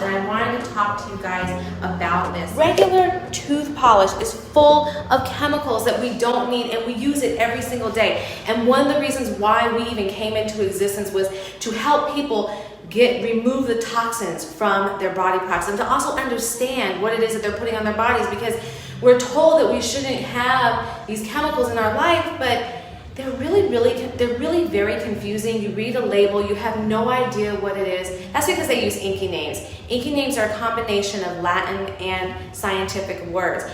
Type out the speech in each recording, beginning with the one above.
and I wanted to talk to you guys about this. Regular tooth polish is full of chemicals that we don't need, and we use it every single day. And one of the reasons why we even came into existence was to help people remove the toxins from their body products, and to also understand what it is that they're putting on their bodies, because we're told that we shouldn't have these chemicals in our life, but they're really very confusing. You read a label, you have no idea what it is. That's because they use inky names. Inky names are a combination of Latin and scientific words,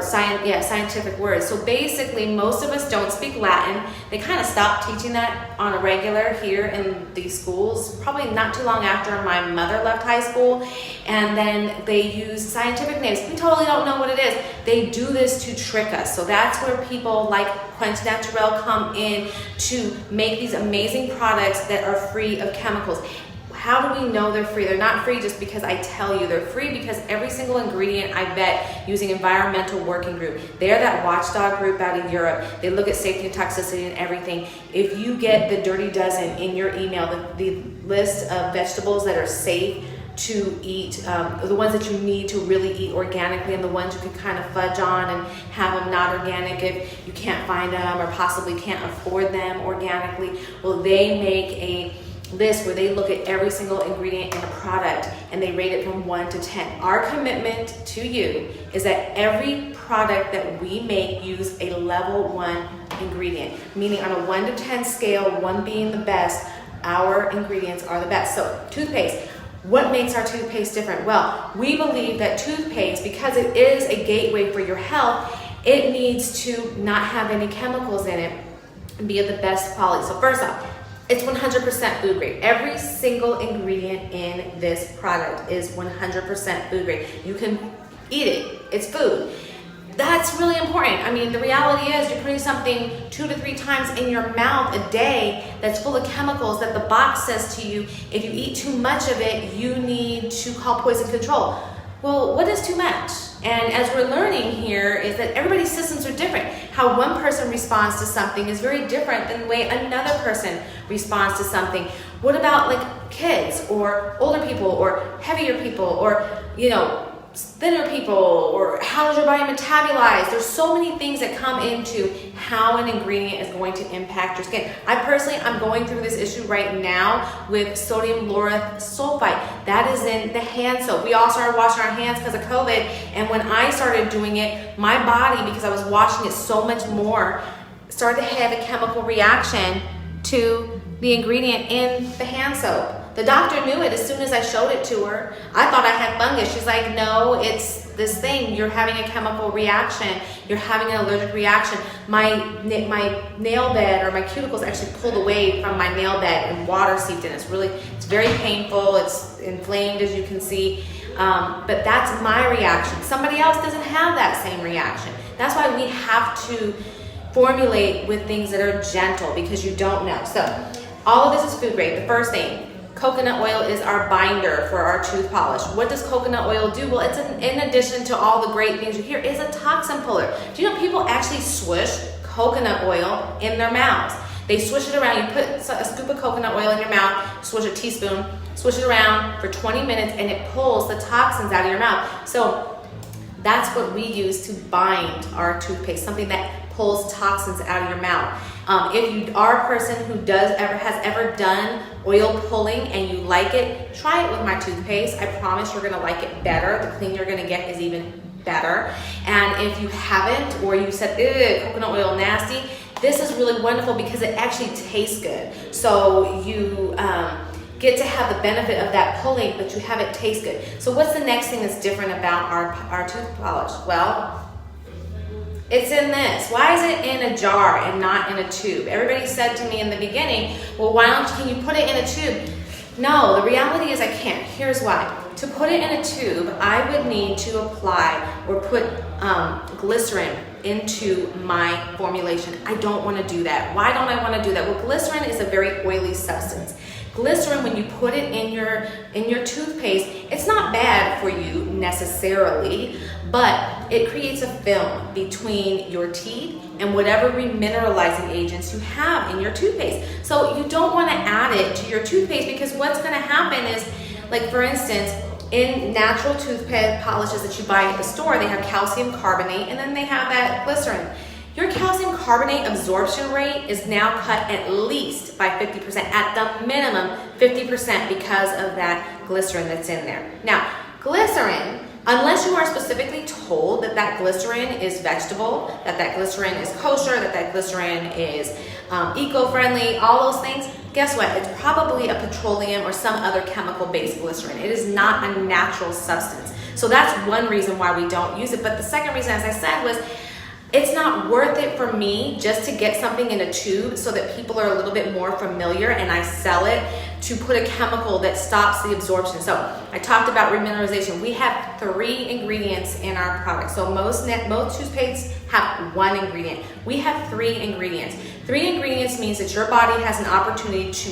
scientific words. So basically, most of us don't speak Latin. They kind of stopped teaching that on a regular here in these schools, probably not too long after my mother left high school. And then they use scientific names. We totally don't know what it is. They do this to trick us. So that's where people like Quench Naturel come in to make these amazing products that are free of chemicals. How do we know they're free? They're not free just because I tell you. They're free because every single ingredient I vet using Environmental Working Group. They're that watchdog group out of Europe. They look at safety and toxicity and everything. If you get the Dirty Dozen in your email, the list of vegetables that are safe to eat, the ones that you need to really eat organically, and the ones you can kind of fudge on and have them not organic if you can't find them or possibly can't afford them organically. Well, they make a list where they look at every single ingredient in a product and they rate it from 1 to 10. Our commitment to you is that every product that we make use a level 1 ingredient, meaning on a 1 to 10 scale, 1 being the best, our ingredients are the best. So toothpaste. What makes our toothpaste different? Well, we believe that toothpaste, because it is a gateway for your health, it needs to not have any chemicals in it and be of the best quality. So first off, it's 100% food grade. Every single ingredient in this product is 100% food grade. You can eat it. It's food. That's really important. I mean, the reality is you're putting something 2 to 3 times in your mouth a day that's full of chemicals that the box says to you, if you eat too much of it, you need to call poison control. Well, what is too much? And as we're learning here is that everybody's systems are different. How one person responds to something is very different than the way another person responds to something. What about like kids or older people or heavier people or, thinner people, or how does your body metabolize? There's so many things that come into how an ingredient is going to impact your skin. I'm going through this issue right now with sodium lauryl sulfite. That is in the hand soap. We all started washing our hands because of COVID, and when I started doing it, my body, because I was washing it so much more, started to have a chemical reaction to the ingredient in the hand soap. The doctor knew it as soon as I showed it to her. I thought I had fungus. She's like, no, it's this thing. You're having a chemical reaction. You're having an allergic reaction. My nail bed or my cuticles actually pulled away from my nail bed and water seeped in. It's very painful. It's inflamed, as you can see. But that's my reaction. Somebody else doesn't have that same reaction. That's why we have to formulate with things that are gentle, because you don't know. So all of this is food grade. The first thing, coconut oil is our binder for our tooth polish. What does coconut oil do? Well, it's in addition to all the great things you hear, is a toxin puller. Do you know people actually swish coconut oil in their mouths? They swish it around. You put a scoop of coconut oil in your mouth, swish a teaspoon, swish it around for 20 minutes, and it pulls the toxins out of your mouth. So that's what we use to bind our toothpaste, something that pulls toxins out of your mouth. If you are a person who has ever done oil pulling and you like it, try it with my toothpaste. I promise you're gonna like it better. The clean you're gonna get is even better. And if you haven't, or you said, ew, coconut oil nasty, this is really wonderful because it actually tastes good. So you get to have the benefit of that pulling, but you have it taste good. So what's the next thing that's different about our tooth polish? Well, it's in this. Why is it in a jar and not in a tube? Everybody said to me in the beginning, well, can you put it in a tube? No, the reality is I can't. Here's why. To put it in a tube, I would need to apply or put glycerin into my formulation. I don't want to do that. Why don't I want to do that? Well, glycerin is a very oily substance. Glycerin, when you put it in your toothpaste, it's not bad for you necessarily, but it creates a film between your teeth and whatever remineralizing agents you have in your toothpaste. So you don't want to add it to your toothpaste, because what's going to happen is, like for instance, In natural toothpaste polishes that you buy at the store, they have calcium carbonate and then they have that glycerin. Your calcium carbonate absorption rate is now cut at least by 50%, at the minimum 50%, because of that glycerin that's in there. Now, glycerin, unless you are specifically told that that glycerin is vegetable, that that glycerin is kosher, that that glycerin is eco-friendly, all those things, guess what? It's probably a petroleum or some other chemical-based glycerin. It is not a natural substance. So that's one reason why we don't use it. But the second reason, as I said, was it's not worth it for me just to get something in a tube so that people are a little bit more familiar and I sell it, to put a chemical that stops the absorption. So I talked about remineralization. We have 3 ingredients in our product. So most toothpastes have 1 ingredient. We have 3 ingredients. 3 ingredients means that your body has an opportunity to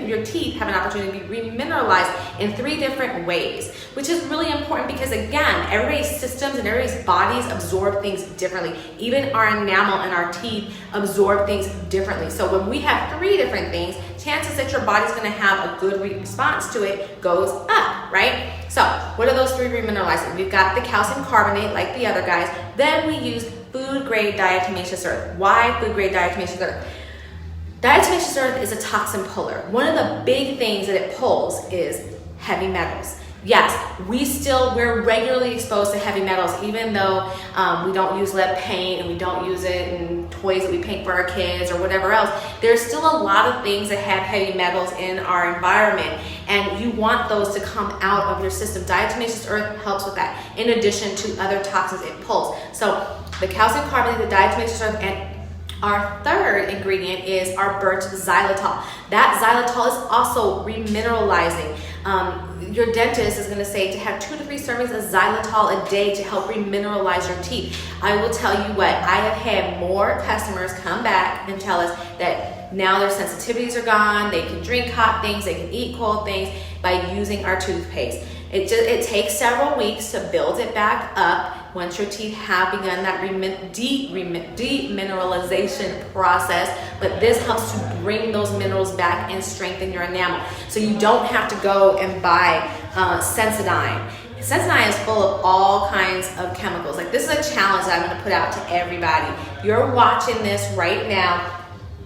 your teeth have an opportunity to be remineralized in 3 different ways, which is really important because, again, everybody's systems and everybody's bodies absorb things differently. Even our enamel and our teeth absorb things differently. So when we have 3 different things, chances that your body's going to have a good response to it goes up, right? So what are those 3 remineralizers? We've got the calcium carbonate, like the other guys. Then we use food grade diatomaceous earth. Why food grade diatomaceous earth? Diatomaceous earth is a toxin puller. One of the big things that it pulls is heavy metals. Yes, we're regularly exposed to heavy metals, even though we don't use lead paint and we don't use it in toys that we paint for our kids or whatever else. There's still a lot of things that have heavy metals in our environment, and you want those to come out of your system. Diatomaceous earth helps with that, in addition to other toxins it pulls. So the calcium carbonate, the diatomaceous earth, and our third ingredient is our birch xylitol. That xylitol is also remineralizing. Your dentist is going to say to have 2 to 3 servings of xylitol a day to help remineralize your teeth. I will tell you what, I have had more customers come back and tell us that now their sensitivities are gone, they can drink hot things, they can eat cold things by using our toothpaste. It takes several weeks to build it back up once your teeth have begun that demineralization process, but this helps to bring those minerals back and strengthen your enamel. So you don't have to go and buy Sensodyne. Sensodyne is full of all kinds of chemicals. Like, this is a challenge that I'm going to put out to everybody. You're watching this right now.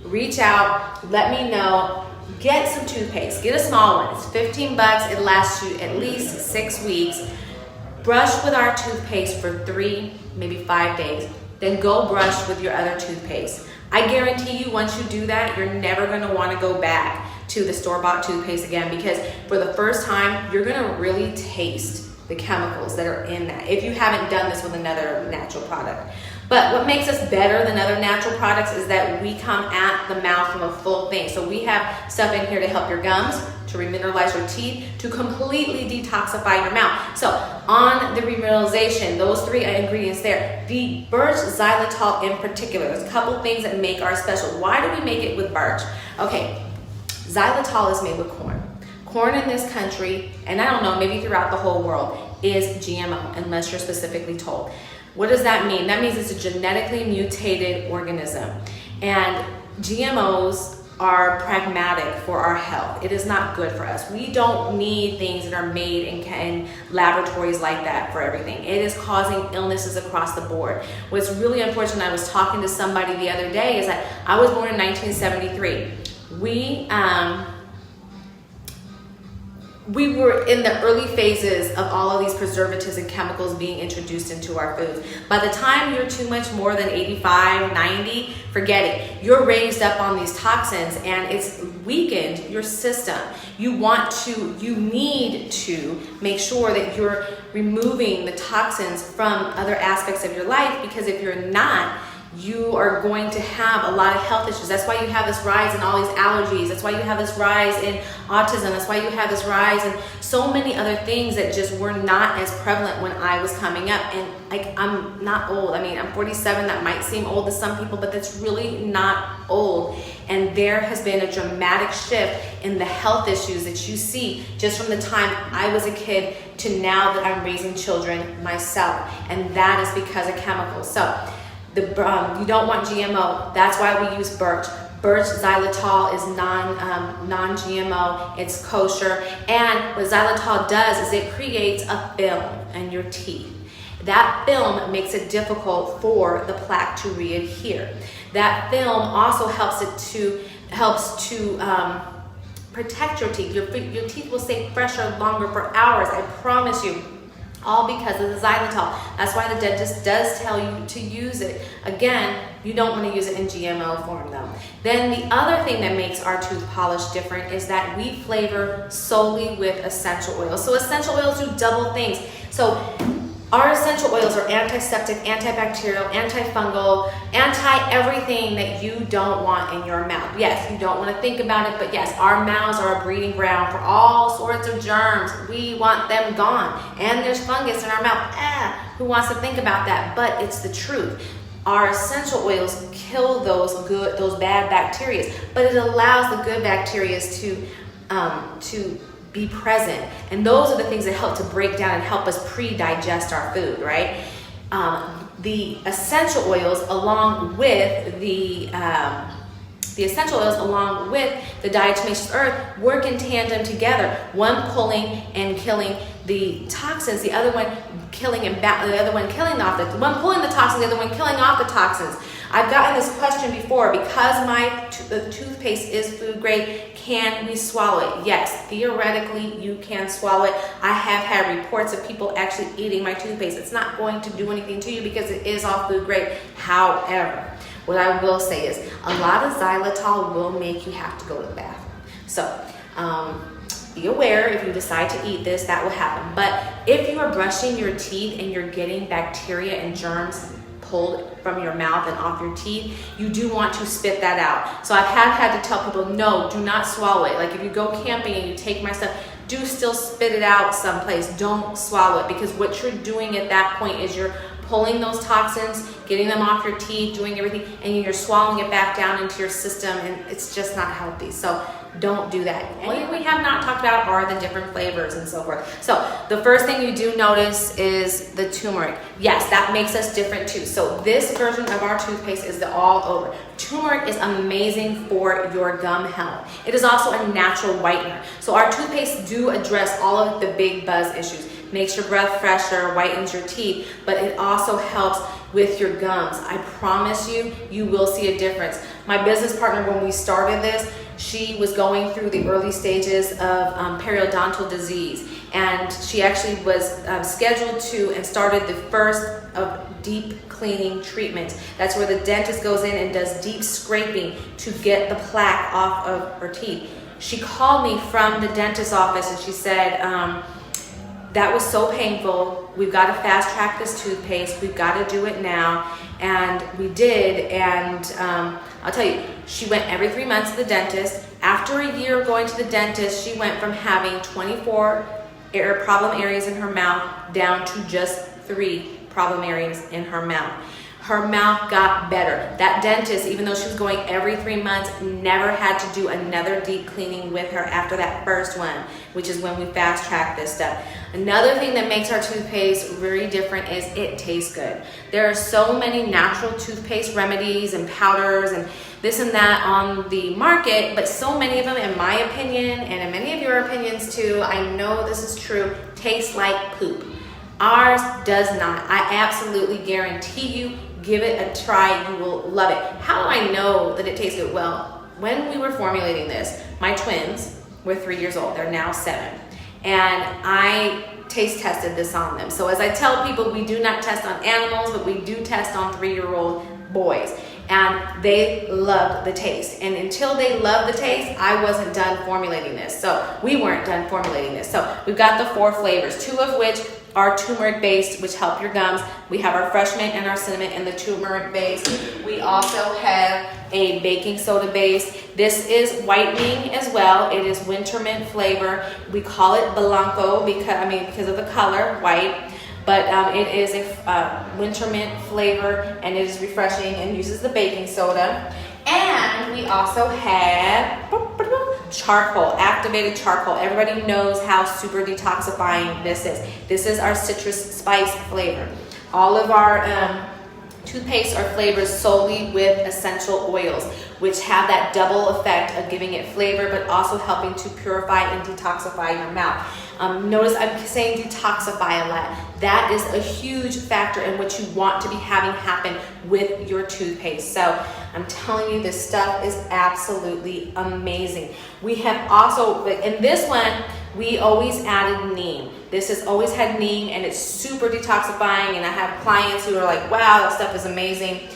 Reach out, let me know. Get some toothpaste. Get a small one. It's $15. It lasts you at least 6 weeks. Brush with our toothpaste for 3, maybe 5 days. Then go brush with your other toothpaste. I guarantee you, once you do that, you're never going to want to go back to the store-bought toothpaste again, because for the first time, you're going to really taste the chemicals that are in that, if you haven't done this with another natural product. But what makes us better than other natural products is that we come at the mouth from a full thing. So we have stuff in here to help your gums, to remineralize your teeth, to completely detoxify your mouth. So on the remineralization, those 3 ingredients there, the birch xylitol in particular, there's a couple things that make ours special. Why do we make it with birch? Okay, xylitol is made with corn. Corn in this country, and I don't know, maybe throughout the whole world, is GMO, unless you're specifically told. What does that mean? That means it's a genetically mutated organism. And GMOs are pragmatic for our health. It is not good for us. We don't need things that are made in laboratories like that for everything. It is causing illnesses across the board. What's really unfortunate, I was talking to somebody the other day, is that I was born in 1973. We were in the early phases of all of these preservatives and chemicals being introduced into our foods. By the time you're too much more than 85, 90, forget it. You're raised up on these toxins and it's weakened your system. You need to make sure that you're removing the toxins from other aspects of your life, because if you're not, you are going to have a lot of health issues. That's why you have this rise in all these allergies. That's why you have this rise in autism. That's why you have this rise in so many other things that just were not as prevalent when I was coming up. And like, I'm not old. I mean, I'm 47. That might seem old to some people, but that's really not old. And there has been a dramatic shift in the health issues that you see just from the time I was a kid to now that I'm raising children myself. And that is because of chemicals. So you don't want GMO. That's why we use birch. Birch xylitol is non-GMO, it's kosher, and what xylitol does is it creates a film in your teeth. That film makes it difficult for the plaque to readhere. That film also helps to protect your teeth. Your teeth will stay fresher longer for hours, I promise you. All because of the xylitol. That's why the dentist does tell you to use it. Again, you don't want to use it in GMO form though. Then the other thing that makes our tooth polish different is that we flavor solely with essential oils. So essential oils do double things. So our essential oils are antiseptic, antibacterial, antifungal, anti-everything that you don't want in your mouth. Yes, you don't want to think about it, but yes, our mouths are a breeding ground for all sorts of germs. We want them gone. And there's fungus in our mouth. Who wants to think about that? But it's the truth. Our essential oils kill those bad bacteria, but it allows the good bacteria to be present, and those are the things that help to break down and help us pre-digest our food, right? The essential oils along with the diatomaceous earth work in tandem together, one pulling and killing the toxins, the other one killing the one pulling the toxins, the other one killing off the toxins. I've gotten this question before, because the toothpaste is food grade, can we swallow it? Yes, theoretically you can swallow it. I have had reports of people actually eating my toothpaste. It's not going to do anything to you because it is all food grade. However, what I will say is a lot of xylitol will make you have to go to the bathroom. So be aware, if you decide to eat this, that will happen. But if you are brushing your teeth and you're getting bacteria and germs pulled from your mouth and off your teeth, you do want to spit that out. So I have had to tell people, no, do not swallow it. Like if you go camping and you take my stuff, do still spit it out someplace. Don't swallow it, because what you're doing at that point is you're pulling those toxins, getting them off your teeth, doing everything, and you're swallowing it back down into your system, and it's just not healthy. So don't do that. What we have not talked about are the different flavors and so forth. So the first thing you do notice is the turmeric. Yes, that makes us different too. So this version of our toothpaste is the all over. Turmeric is amazing for your gum health. It is also a natural whitener. So our toothpaste do address all of the big buzz issues. Makes your breath fresher, whitens your teeth, but it also helps with your gums. I promise you, you will see a difference. My business partner, when we started this, she was going through the early stages of periodontal disease, and she actually was scheduled to and started the first of deep cleaning treatments. That's where the dentist goes in and does deep scraping to get the plaque off of her teeth. She called me from the dentist's office and she said, that was so painful. We've got to fast track this toothpaste. We've got to do it now. And we did. And I'll tell you, she went every 3 months to the dentist. After a year of going to the dentist, she went from having 24 problem areas in her mouth down to just 3 problem areas in her mouth. Her mouth got better. That dentist, even though she was going every 3 months, never had to do another deep cleaning with her after that first one, which is when we fast track this stuff. Another thing that makes our toothpaste very different is it tastes good. There are so many natural toothpaste remedies and powders and this and that on the market, but so many of them, in my opinion, and in many of your opinions too, I know this is true, taste like poop. Ours does not. I absolutely guarantee you, give it a try, you will love it. How do I know that it tastes good? Well, when we were formulating this, my twins were 3 years old, they're now 7. And I taste tested this on them. So as I tell people, we do not test on animals, but we do test on 3-year-old boys. And they loved the taste. And until they loved the taste, I wasn't done formulating this. So we weren't done formulating this. So we've got the 4 flavors, 2 of which are turmeric based, which help your gums. We have our fresh mint and our cinnamon in the turmeric base. We also have a baking soda base. This is whitening as well. It is winter mint flavor. We call it Blanco because of the color, white. But it is a winter mint flavor, and it is refreshing and uses the baking soda. And we also have charcoal, activated charcoal. Everybody knows how super detoxifying this is. This is our citrus spice flavor. All of our Toothpaste are flavored solely with essential oils, which have that double effect of giving it flavor, but also helping to purify and detoxify your mouth. Notice I'm saying detoxify a lot. That is a huge factor in what you want to be having happen with your toothpaste. So I'm telling you, this stuff is absolutely amazing. We have also, in this one, we always added neem. This has always had neem, and it's super detoxifying, and I have clients who are like, wow, that stuff is amazing.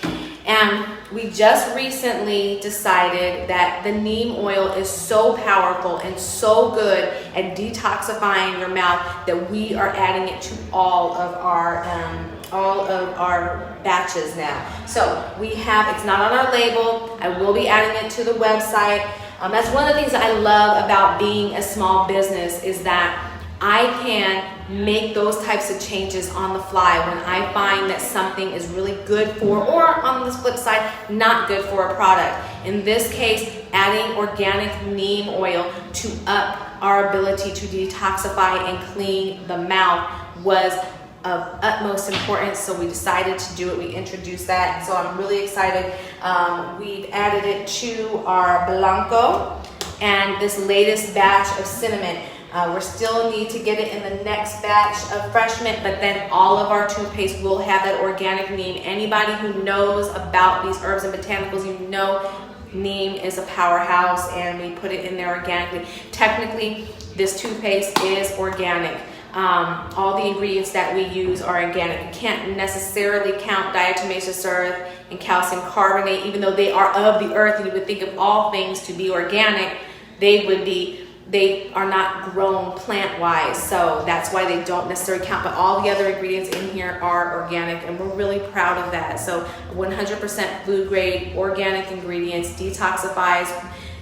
And we just recently decided that the neem oil is so powerful and so good at detoxifying your mouth that we are adding it to all of our batches now. So we have, it's not on our label. I will be adding it to the website. That's one of the things that I love about being a small business, is that I can make those types of changes on the fly when I find that something is really good for, or on the flip side, not good for a product. In this case, adding organic neem oil to up our ability to detoxify and clean the mouth was of utmost importance, so we decided to do it. We introduced that, so I'm really excited. We've added it to our Blanco and this latest batch of cinnamon. We still need to get it in the next batch of freshen, but then all of our toothpaste will have that organic neem. Anybody who knows about these herbs and botanicals, you know neem is a powerhouse, and we put it in there organically. Technically, this toothpaste is organic. All the ingredients that we use are organic. You can't necessarily count diatomaceous earth and calcium carbonate, even though they are of the earth, and you would think of all things to be organic. They are not grown plant-wise, so that's why they don't necessarily count, but all the other ingredients in here are organic, and we're really proud of that. So 100% food grade organic ingredients, detoxifies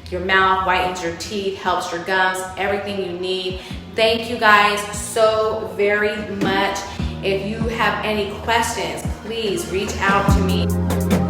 your mouth, whitens your teeth, helps your gums, everything you need. Thank you guys so very much. If you have any questions, please reach out to me.